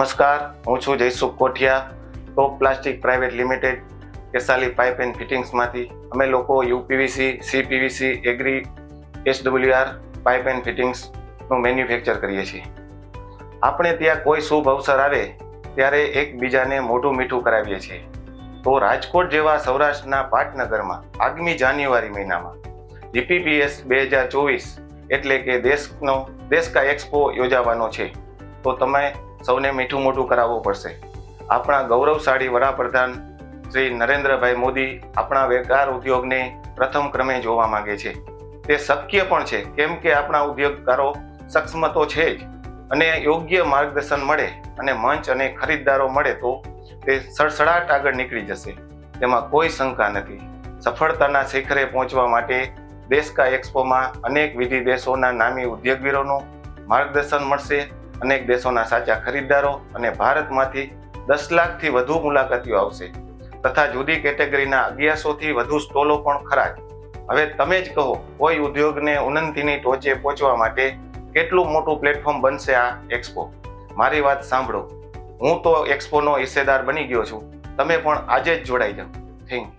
નમસ્કાર, હું છું Jaysukh Kothiya, top plastic private limited, Kesali pipe and ફિટિંગ્સમાંથી. અમે લોકો UPVC, CPVC, agri, SWR pipe and ફિટિંગ્સનું મેન્યુફેક્ચર કરીએ છીએ. આપણે ત્યાં કોઈ શુભ અવસર આવે ત્યારે એકબીજાને મોઢું મીઠું કરાવીએ છીએ. તો રાજકોટ જેવા સૌરાષ્ટ્રના પાટનગરમાં આગામી જાન્યુઆરી મહિનામાં જીપીપીએસ 2024 એટલે કે દેશ કા એક્સપો યોજાવાનો છે. તો તમે સૌને મીઠું મોઢું કરાવવું પડશે. આપણા ગૌરવશાળી વડાપ્રધાન શ્રી નરેન્દ્રભાઈ મોદી આપણા વેપાર ઉદ્યોગને પ્રથમ ક્રમે જોવા માંગે છે. તે શક્ય પણ છે, કેમ કે આપણા ઉદ્યોગકારો સક્ષમ તો છે જ, અને યોગ્ય માર્ગદર્શન મળે અને મંચ અને ખરીદદારો મળે તો તે સડસડાટ આગળ નીકળી જશે. તેમાં કોઈ શંકા નથી. સફળતાના શિખરે પહોંચવા માટે દેશ કા એક્સપોમાં અનેક વિવિધ દેશોના નામી ઉદ્યોગવીરોનું માર્ગદર્શન મળશે, અનેક દેશોના સાચા ખરીદદારો અને ભારતમાંથી 10 લાખથી વધુ મુલાકાતીઓ આવશે, તથા જુદી કેટેગરીના 1100થી વધુ સ્ટોલો પણ ખરા. હવે તમે જ કહો, કોઈ ઉદ્યોગને ઉન્નતિની ટોચે પહોંચવા માટે કેટલું મોટું પ્લેટફોર્મ બનશે આ એક્સપો. મારી વાત સાંભળો, હું તો એક્સપોનો હિસ્સેદાર બની ગયો છું. તમે પણ આજે જ જોડાઈ જાઓ. Thank you.